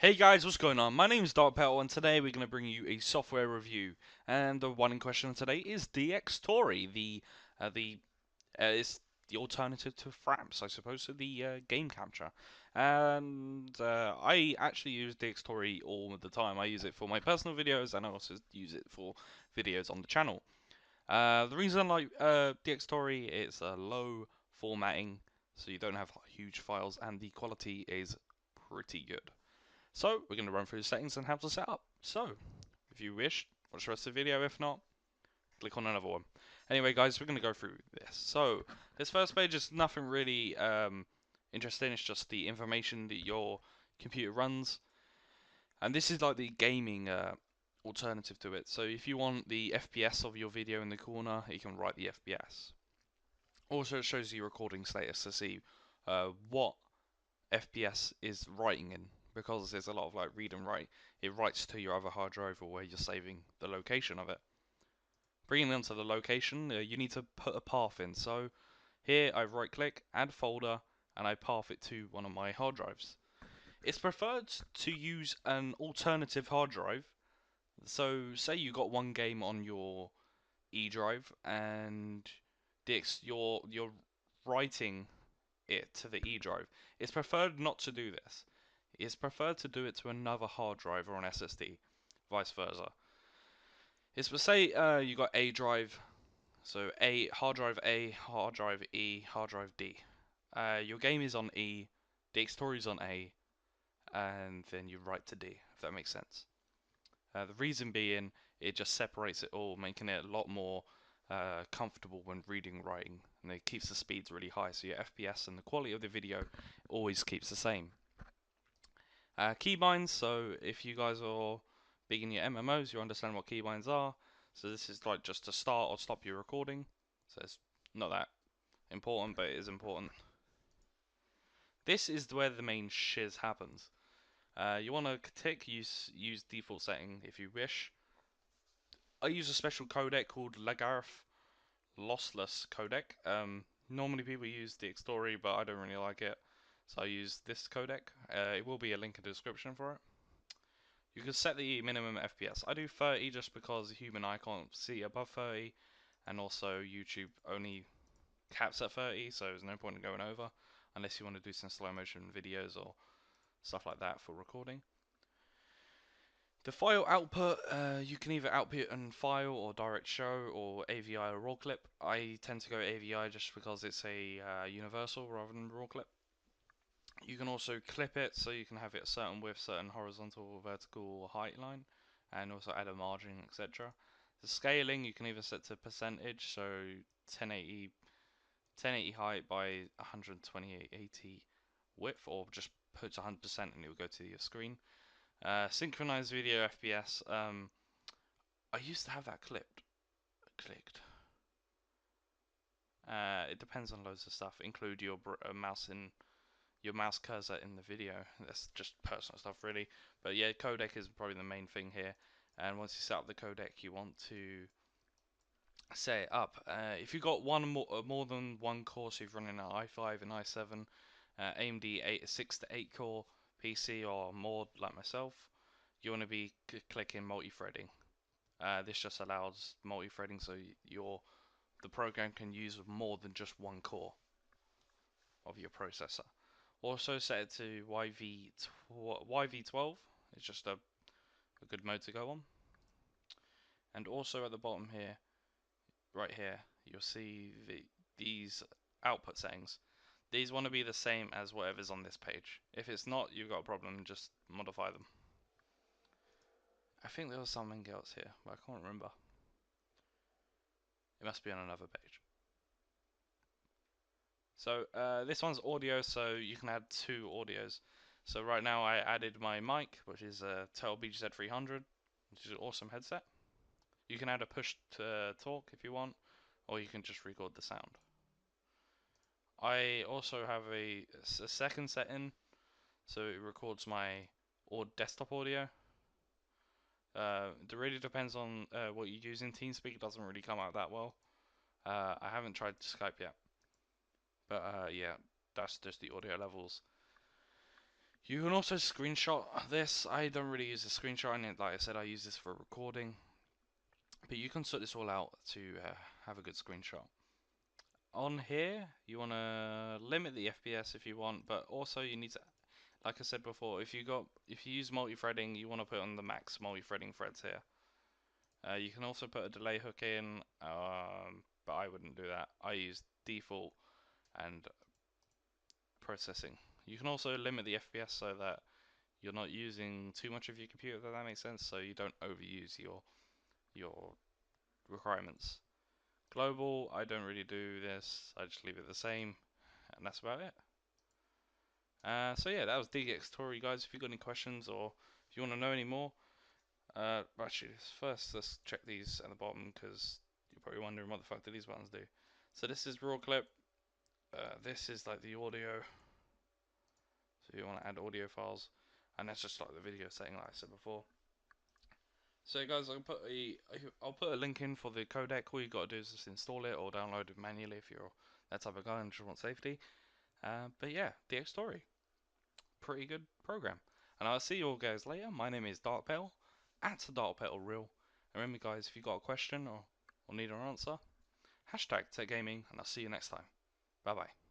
Hey guys, what's going on? My name is DarkPetal and today we're going to bring you a software review. And the one in question today is DXTORY, it's the alternative to Fraps, I suppose, so the game capture. And I actually use DXTORY all the time. I use it for my personal videos and I also use it for videos on the channel. The reason I like DXTORY is low formatting, so you don't have huge files, and the quality is pretty good. So, we're going to run through the settings and how to set up. So, if you wish, watch the rest of the video. If not, click on another one. Anyway, guys, we're going to go through this. So, this first page is nothing really interesting. It's just the information that your computer runs. And this is like the gaming alternative to it. So, if you want the FPS of your video in the corner, you can write the FPS. Also, it shows you recording status to see what FPS is writing in, because there's a lot of like read and write. It writes to your other hard drive or where you're saving the location of it. Bringing them to the location, you need to put a path in. So here I right click, add folder, and I path it to one of my hard drives. It's preferred to use an alternative hard drive. So say you got one game on your E drive and you're writing it to the E drive. It's preferred not to do this. It's preferred to do it to another hard drive or an SSD, vice versa. It's to say you got A drive, so hard drive A, hard drive E, hard drive D. Your game is on E, DXTORY is on A, and then you write to D, if that makes sense. The reason being, it just separates it all, making it a lot more comfortable when reading and writing, and it keeps the speeds really high, so your FPS and the quality of the video always keeps the same. Keybinds, so if you guys are big in your MMOs, you understand what keybinds are. So this is like just to start or stop your recording. So it's not that important, but it is important. This is where the main shiz happens. You want to tick use default setting if you wish. I use a special codec called Largarith Lossless codec. Normally people use DXTORY, but I don't really like it, so I use this codec. It will be a link in the description for it. You can set the minimum FPS. I do 30 just because the human eye can't see above 30, and also YouTube only caps at 30, so there's no point in going over unless you want to do some slow motion videos or stuff like that for recording. The file output, you can either output in file or direct show or AVI or raw clip. I tend to go AVI just because it's a universal rather than raw clip. You can also clip it, so you can have it a certain width, certain horizontal, vertical height line, and also add a margin, etc. The scaling you can either set to percentage, so 1080 height by 12880 width, or just put 100% and it will go to your screen. Synchronized video FPS. I used to have that clicked. It depends on loads of stuff. Include your mouse cursor in the video. That's just personal stuff, really. But yeah, codec is probably the main thing here. And once you set up the codec, you want to set it up. If you've got more than one core, so you're running an i5 and i7, AMD 6 to 8 core PC or more, like myself, you want to be clicking multi-threading. This just allows multi-threading, so the program can use more than just one core of your processor. Also set it to YV12. It's just a good mode to go on. And also at the bottom here, right here, you'll see these output settings. These want to be the same as whatever's on this page. If it's not, you've got a problem, just modify them. I think there was something else here, but I can't remember. It must be on another page. So this one's audio, so you can add 2 audios. So right now I added my mic, which is a Turtle BGZ300, which is an awesome headset. You can add a push to talk if you want, or you can just record the sound. I also have a second setting, so it records my desktop audio. It really depends on what you're using. TeamSpeak doesn't really come out that well. I haven't tried Skype yet, but yeah, that's just the audio levels. You can also screenshot this. I don't really use the screenshot, and like I said, I use this for recording. But you can sort this all out to have a good screenshot. On here, you want to limit the FPS if you want, but also you need to, like I said before, if you use multi-threading, you want to put on the max multi-threading threads here. You can also put a delay hook in, but I wouldn't do that. I use default and processing. You can also limit the FPS so that you're not using too much of your computer, if that makes sense, so you don't overuse your requirements. Global, I don't really do this. I just leave it the same, and that's about it. So yeah, that was DXTORY, guys. If you've got any questions or if you want to know any more, actually, first let's check these at the bottom because you're probably wondering what the fuck do these buttons do. So this is raw clip. This is like the audio. So you want to add audio files, and that's just like the video setting, like I said before. So guys, I'll put a link in for the codec. All you got to do is just install it or download it manually if you're that type of guy and just want safety. But yeah, DXTORY, pretty good program. And I'll see you all guys later. My name is DarkPetal, at DarkPetalReal. And remember guys, if you got a question or need an answer, hashtag TechGaming, and I'll see you next time. Bye bye.